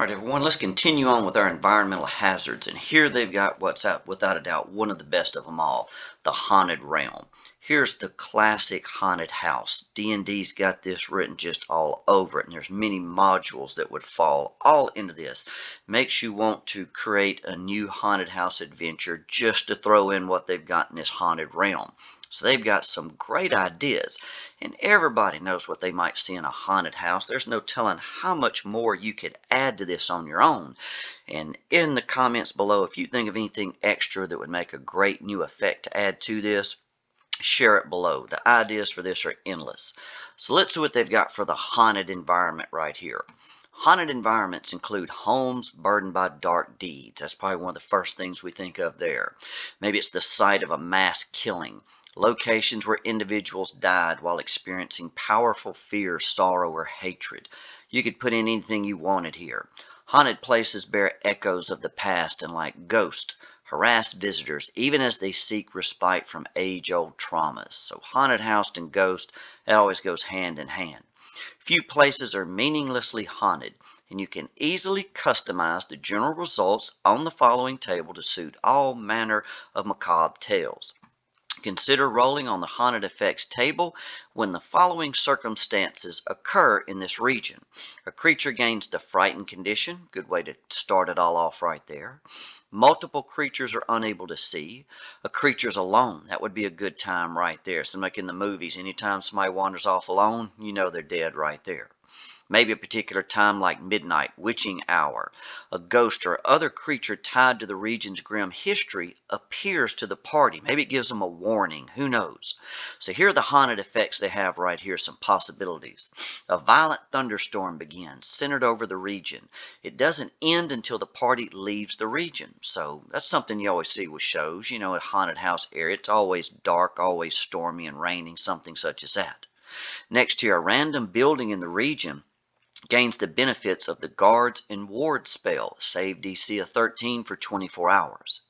Alright everyone, let's continue on with our environmental hazards. And here they've got what's out, without a doubt, one of the best of them all, the haunted realm. Here's the classic haunted house. D&D's got this written just all over it, and there's many modules that would fall all into this. Makes you want to create a new haunted house adventure just to throw in what they've got in this haunted realm. So they've got some great ideas, and everybody knows what they might see in a haunted house. There's no telling how much more you could add to this on your own. And in the comments below, if you think of anything extra that would make a great new effect to add to this, share it below. The ideas for this are endless. So let's see what they've got for the haunted environment right here. Haunted environments include homes burdened by dark deeds. That's probably one of the first things we think of there. Maybe it's the site of a mass killing. Locations where individuals died while experiencing powerful fear, sorrow, or hatred. You could put in anything you wanted here. Haunted places bear echoes of the past and, like ghosts, harass visitors even as they seek respite from age-old traumas. So haunted house and ghost, that always goes hand in hand. Few places are meaninglessly haunted, and you can easily customize the general results on the following table to suit all manner of macabre tales. Consider rolling on the haunted effects table when the following circumstances occur in this region. A creature gains the frightened condition. Good way to start it all off right there. Multiple creatures are unable to see. A creature's alone. That would be a good time right there. So like in the movies, anytime somebody wanders off alone, you know they're dead right there. Maybe a particular time like midnight, witching hour. A ghost or other creature tied to the region's grim history appears to the party. Maybe it gives them a warning. Who knows? So here are the haunted effects they have right here, some possibilities. A violent thunderstorm begins, centered over the region. It doesn't end until the party leaves the region. So that's something you always see with shows. You know, a haunted house area, it's always dark, always stormy and raining, something such as that. Next here, a random building in the region gains the benefits of the guards and ward spell. Save DC of 13 for 24 hours.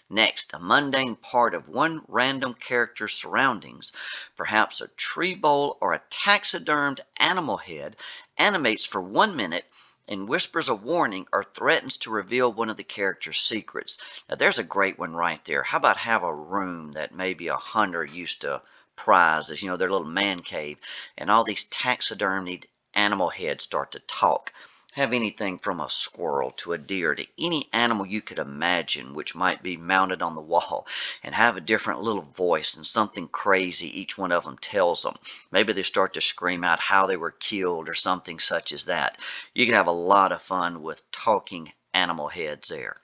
Next, a mundane part of one random character's surroundings, perhaps a tree bowl or a taxidermed animal head, animates for 1 minute and whispers a warning or threatens to reveal one of the character's secrets. Now there's a great one right there. How about have a room that maybe a hunter used to prize as, their little man cave, and all these taxidermied animal heads start to talk. Have anything from a squirrel to a deer to any animal you could imagine which might be mounted on the wall, and have a different little voice and something crazy each one of them tells them. Maybe they start to scream out how they were killed or something such as that. You can have a lot of fun with talking animal heads there.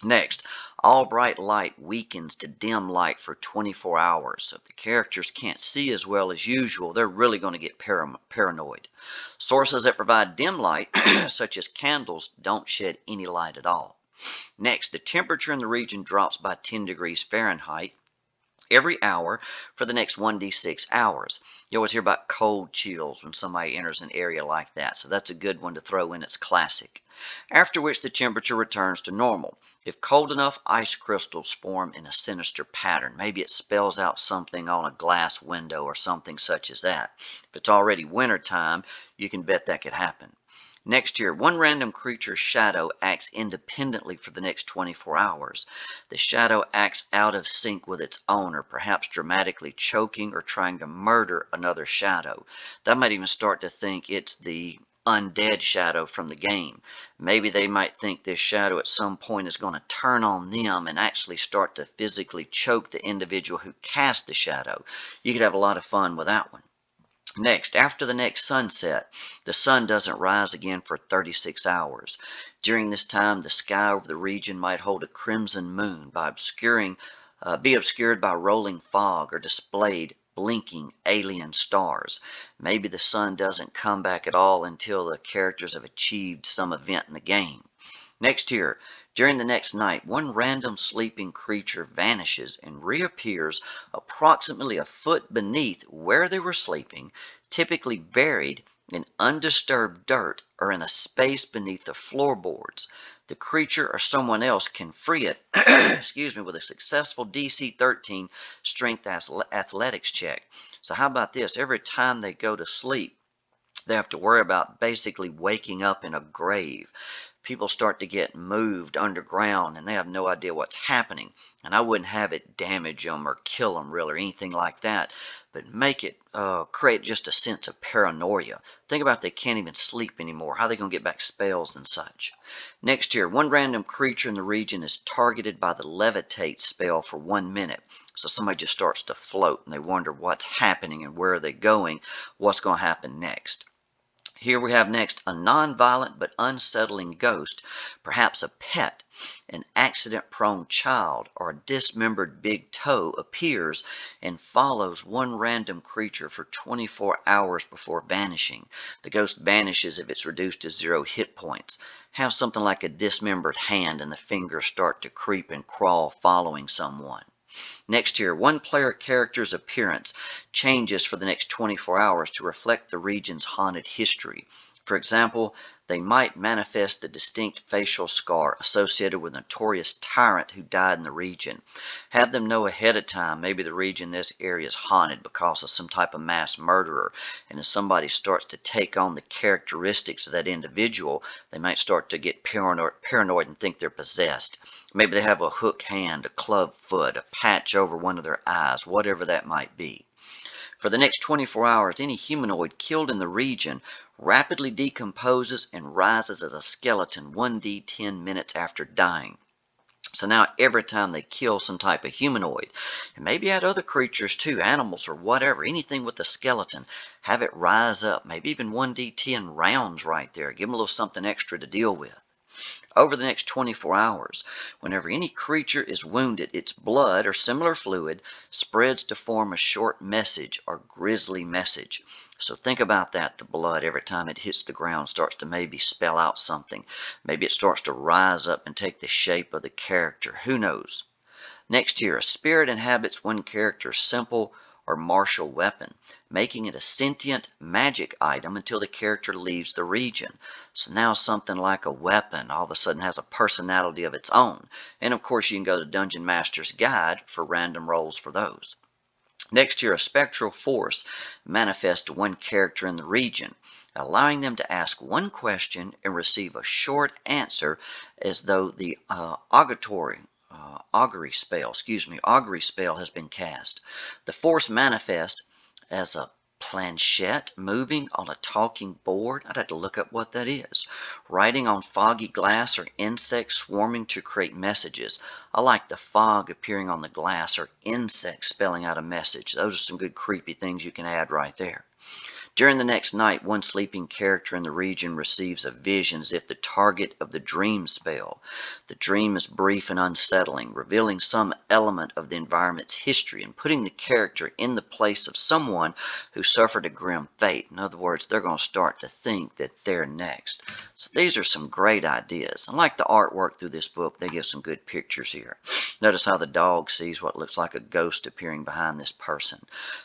Next, all bright light weakens to dim light for 24 hours. So if the characters can't see as well as usual, they're really going to get paranoid. Sources that provide dim light, such as candles, don't shed any light at all. Next, the temperature in the region drops by 10 degrees Fahrenheit every hour for the next 1d6 hours. You always hear about cold chills when somebody enters an area like that, so that's a good one to throw in. It's classic. After which the temperature returns to normal. If cold enough, ice crystals form in a sinister pattern. Maybe it spells out something on a glass window or something such as that. If it's already winter time, you can bet that could happen. Next here, one random creature's shadow acts independently for the next 24 hours. The shadow acts out of sync with its owner, perhaps dramatically choking or trying to murder another shadow. That might even start to think it's the undead shadow from the game. Maybe they might think this shadow at some point is going to turn on them and actually start to physically choke the individual who cast the shadow. You could have a lot of fun with that one. Next, after the next sunset, the sun doesn't rise again for 36 hours. During this time, the sky over the region might hold a crimson moon be obscured by rolling fog or displayed blinking alien stars. Maybe the sun doesn't come back at all until the characters have achieved some event in the game. Next here, during the next night, one random sleeping creature vanishes and reappears approximately a foot beneath where they were sleeping, typically buried in undisturbed dirt or in a space beneath the floorboards. The creature or someone else can free it with a successful DC 13 strength athletics check. So how about this? Every time they go to sleep, they have to worry about basically waking up in a grave. People start to get moved underground and they have no idea what's happening. And I wouldn't have it damage them or kill them really or anything like that, but make it create just a sense of paranoia. Think about they can't even sleep anymore. How are they going to get back spells and such? Next year, one random creature in the region is targeted by the levitate spell for 1 minute. So somebody just starts to float and they wonder what's happening and where are they going, what's going to happen next. Here we have next a non-violent but unsettling ghost, perhaps a pet, an accident-prone child, or a dismembered big toe appears and follows one random creature for 24 hours before vanishing. The ghost vanishes if it's reduced to 0 hit points. Have something like a dismembered hand and the fingers start to creep and crawl following someone. Next year, one player character's appearance changes for the next 24 hours to reflect the region's haunted history. For example, they might manifest the distinct facial scar associated with a notorious tyrant who died in the region. Have them know ahead of time maybe the region in this area is haunted because of some type of mass murderer, and if somebody starts to take on the characteristics of that individual, they might start to get paranoid and think they're possessed. Maybe they have a hook hand, a club foot, a patch over one of their eyes, whatever that might be. For the next 24 hours, any humanoid killed in the region rapidly decomposes and rises as a skeleton 1d10 minutes after dying. So now every time they kill some type of humanoid, and maybe add other creatures too, animals or whatever, anything with a skeleton, have it rise up, maybe even 1d10 rounds right there. Give them a little something extra to deal with. Over the next 24 hours, whenever any creature is wounded, its blood or similar fluid spreads to form a short message or grisly message. So think about that. The blood, every time it hits the ground, starts to maybe spell out something. Maybe it starts to rise up and take the shape of the character. Who knows? Next year, a spirit inhabits one character's simple or martial weapon, making it a sentient magic item until the character leaves the region. So now something like a weapon all of a sudden has a personality of its own. And of course, you can go to Dungeon Master's Guide for random rolls for those. Next year, a spectral force manifests to one character in the region, allowing them to ask one question and receive a short answer as though the augury spell has been cast. The force manifests as a planchette moving on a talking board. I'd have to look up what that is. Writing on foggy glass or insects swarming to create messages. I like the fog appearing on the glass or insects spelling out a message. Those are some good creepy things you can add right there. During the next night, one sleeping character in the region receives a vision as if the target of the dream spell. The dream is brief and unsettling, revealing some element of the environment's history and putting the character in the place of someone who suffered a grim fate. In other words, they're going to start to think that they're next. So these are some great ideas. I like the artwork through this book. They give some good pictures here. Notice how the dog sees what looks like a ghost appearing behind this person.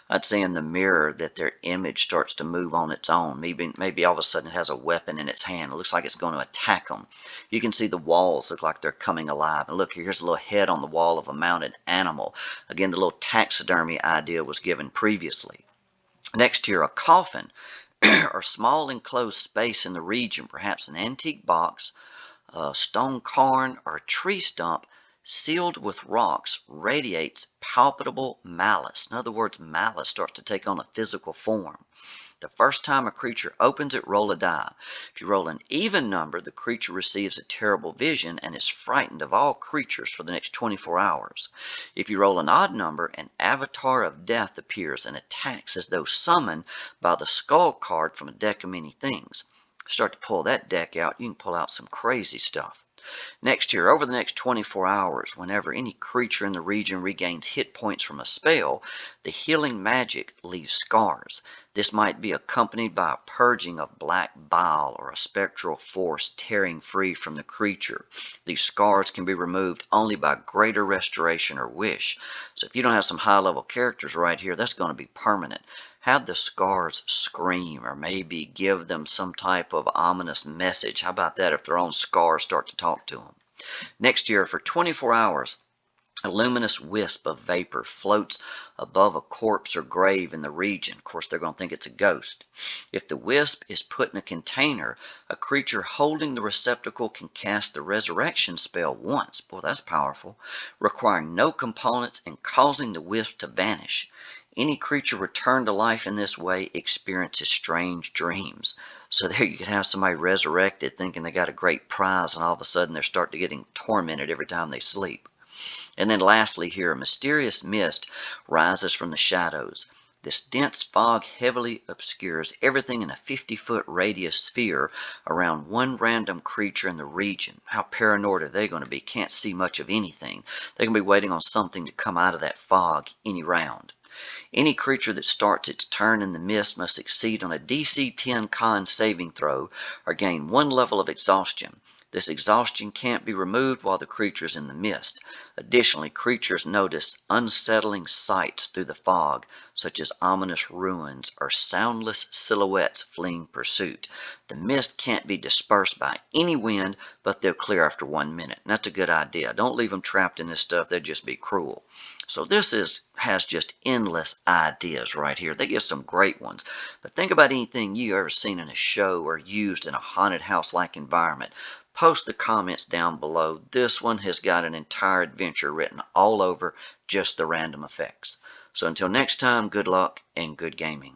I'd say in the mirror that their image starts to move on its own. Maybe all of a sudden it has a weapon in its hand. It looks like it's going to attack them. You can see the walls look like they're coming alive. And look, here's a little head on the wall of a mounted animal. Again, the little taxidermy idea was given previously. Next here, a coffin or small enclosed space in the region, perhaps an antique box, a stone cairn, or a tree stump sealed with rocks, radiates palpable malice. In other words, malice starts to take on a physical form. The first time a creature opens it, roll a die. If you roll an even number, the creature receives a terrible vision and is frightened of all creatures for the next 24 hours. If you roll an odd number, an avatar of death appears and attacks as though summoned by the skull card from a deck of many things. Start to pull that deck out, you can pull out some crazy stuff. Next year, over the next 24 hours, whenever any creature in the region regains hit points from a spell, the healing magic leaves scars. This might be accompanied by a purging of black bile or a spectral force tearing free from the creature. These scars can be removed only by greater restoration or wish. So if you don't have some high-level characters right here, that's going to be permanent. Have the scars scream or maybe give them some type of ominous message. How about that if their own scars start to talk to them? Next year, for 24 hours, A luminous wisp of vapor floats above a corpse or grave in the region. Of course, they're going to think it's a ghost. If the wisp is put in a container, a creature holding the receptacle can cast the resurrection spell once. Boy, that's powerful, requiring no components and causing the wisp to vanish. Any creature returned to life in this way experiences strange dreams. So there you could have somebody resurrected thinking they got a great prize, and all of a sudden they're starting to getting tormented every time they sleep. And then lastly here, a mysterious mist rises from the shadows. This dense fog heavily obscures everything in a 50-foot radius sphere around one random creature in the region. How paranoid are they going to be? Can't see much of anything. They're going to be waiting on something to come out of that fog any round. Any creature that starts its turn in the mist must succeed on a DC 10 con saving throw or gain 1 level of exhaustion. This exhaustion can't be removed while the creature is in the mist. Additionally, creatures notice unsettling sights through the fog, such as ominous ruins or soundless silhouettes fleeing pursuit. The mist can't be dispersed by any wind, but they'll clear after 1 minute. And that's a good idea. Don't leave them trapped in this stuff. They'd just be cruel. So this has just endless ideas right here. They get some great ones. But think about anything you ever seen in a show or used in a haunted house-like environment. Post the comments down below. This one has got an entire adventure written all over just the random effects. So until next time, good luck and good gaming.